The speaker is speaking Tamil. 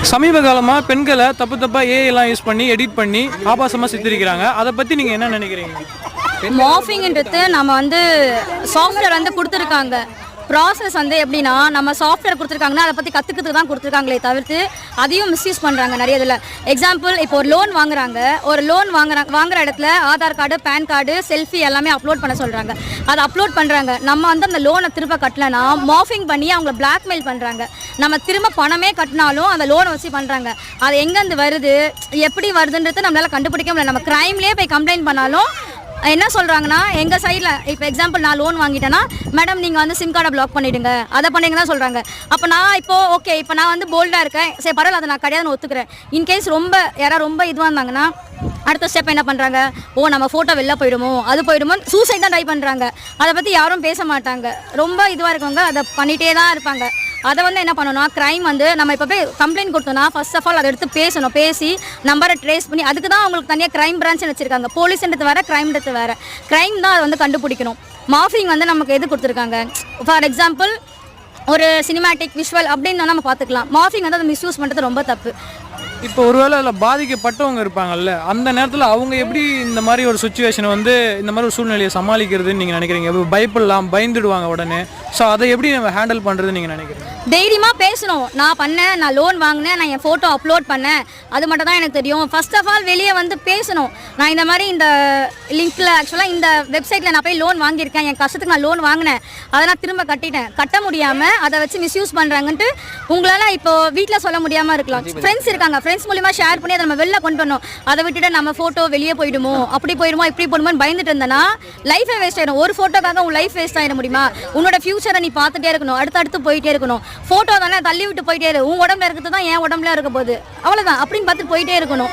சமீப காலமாக பெண்களை தப்பாக ஏஐலாம் யூஸ் பண்ணி எடிட் பண்ணி ஆபாசமாக சித்தரிக்கிறாங்க. அதை பற்றி நீங்கள் என்ன நினைக்கிறீங்க? மார்ஃபிங்ன்றது நம்ம சாஃப்ட்வேர் கொடுத்துருக்காங்க. ப்ராசஸ் எப்படின்னா நம்ம சாஃப்ட்வேர் கொடுத்துருக்காங்கன்னா அதை பற்றி கற்றுக்கிறதுக்கு தான் கொடுத்துருக்காங்களே தவிர்த்து அதையும் மிஸ்யூஸ் பண்ணுறாங்க நிறைய இதில். எக்ஸாம்பிள், இப்போ ஒரு லோன் வாங்குற இடத்துல Aadhaar card, PAN card, selfie எல்லாமே அப்லோட் பண்ண சொல்கிறாங்க. அதை அப்லோட் பண்ணுறாங்க. நம்ம அந்த லோனை திரும்ப கட்டலைன்னா மார்ஃபிங் பண்ணி அவங்கள பிளாக்மெயில் பண்ணுறாங்க. நம்ம திரும்ப பணமே கட்டினாலும் அந்த லோனை வச்சு பண்ணுறாங்க. அது எங்கேருந்து வருது, எப்படி வருதுன்றது நம்மளால் கண்டுபிடிக்க முடியல. நம்ம க்ரைம்லேயே போய் கம்ப்ளைண்ட் பண்ணாலும் என்ன சொல்கிறாங்கன்னா, எங்கள் சைடில் இப்போ எக்ஸாம்பிள் நான் லோன் வாங்கிட்டேன்னா, மேடம் நீங்கள் சிம் கார்டை பிளாக் பண்ணிவிடுங்க, அதை பண்ணிங்க தான் சொல்கிறாங்க. அப்போ நான் இப்போ நான் போல்டாக இருக்கேன், சரி பரவாயில்ல, அதை நான் கிடையாதுன்னு ஒத்துக்கிறேன். இன்கேஸ் யாராவது ரொம்ப இதுவாக இருந்தாங்கன்னா அடுத்த ஸ்டெப் என்ன பண்ணுறாங்க, நம்ம ஃபோட்டோ வெளில போயிடுமோ அது போயிடுமோ சூசைட் தான் ட்ரை பண்ணுறாங்க. அதை பற்றி யாரும் பேச மாட்டாங்க. ரொம்ப இதுவாக இருக்கவங்க அதை பண்ணிகிட்டே தான் இருப்பாங்க. அதை என்ன பண்ணணும்னா, க்ரைம் நம்ம இப்போ போய் கம்ப்ளைண்ட் கொடுத்தோன்னா ஃபர்ஸ்ட் ஆஃப் ஆல் அதை எடுத்து பேசி நம்பரை ட்ரேஸ் பண்ணி, அதுக்கு தான் அவங்களுக்கு தனியாக க்ரைம் பிரான்ச்னு வச்சுருக்காங்க. போலீஸ்ன்றது வேறு, க்ரைம்ன்றது வேறு. க்ரைம் தான் அதை கண்டுபிடிக்கணும். மார்ஃபிங் நமக்கு எது கொடுத்துருக்காங்க, ஃபார் எக்ஸாம்பிள் ஒரு சினிமேட்டிக் விஷுவல் அப்படின்னு நம்ம பார்த்துக்கலாம். மார்ஃபிங் அதை மிஸ்யூஸ் பண்ணுறது ரொம்ப தப்பு. இப்போ ஒருவேளை அதில் பாதிக்கப்பட்டவங்க இருப்பாங்கல்ல, அந்த நேரத்தில் அவங்க எப்படி இந்த மாதிரி ஒரு சுச்சுவேஷனை இந்த மாதிரி ஒரு சூழ்நிலையை சமாளிக்கிறதுன்னு நீங்கள் நினைக்கிறீங்க? பயப்படலாம், பயந்துடுவாங்க உடனே. ஸோ அதை எப்படி நம்ம ஹேண்டில் பண்ணுறதுன்னு நீங்கள் நினைக்கிறீங்க? தைரியமாக பேசணும். நான் லோன் வாங்கினேன், நான் என் ஃபோட்டோ அப்லோட் பண்ணேன், அது மட்டும் தான் எனக்கு தெரியும். ஃபர்ஸ்ட் ஆஃப் ஆல் வெளியே பேசணும். நான் இந்த மாதிரி இந்த லிங்க்கில் ஆக்சுவலாக இந்த வெப்சைட்டில் நான் போய் லோன் வாங்கியிருக்கேன், என் கஷ்டத்துக்கு நான் லோன் வாங்கினேன், அதை நான் திரும்ப கட்ட முடியாமல் அதை வச்சு மிஸ்யூஸ் பண்ணுறாங்கன்ட்டு உங்களால் இப்போது வீட்டில் சொல்ல முடியாமல் இருக்கலாம். ஃப்ரெண்ட்ஸ் இருக்காங்க, ஃப்ரெண்ட்ஸ் மூலிமா ஷேர் பண்ணி அதை நம்ம வெளில கொண்டு வரணும். அதை விட்டுட்டு நம்ம ஃபோட்டோ வெளியே போயிடுமோ, அப்படி போயிடுமோ, இப்படி போயிடுமோன்னு பயந்துட்டு இருந்தேன்னா லைஃபே வேஸ்ட் ஆகிடும். ஒரு ஃபோட்டோக்காக உன் லைஃப் வேஸ்ட் ஆகிட முடியுமா? உன்னோட ஃபியூச்சரை நீ பார்த்துட்டே இருக்கணும், அடுத்தடுத்து போயிட்டே இருக்கணும். ஃபோட்டோ தானே தள்ளி விட்டு போயிட்டே இரு, உன் உடம்புல இருக்கிறது தான் என் உடம்புல இருக்க போகுது, அவ்வளோதான் அப்படின்னு பார்த்துட்டு போயிட்டே இருக்கணும்.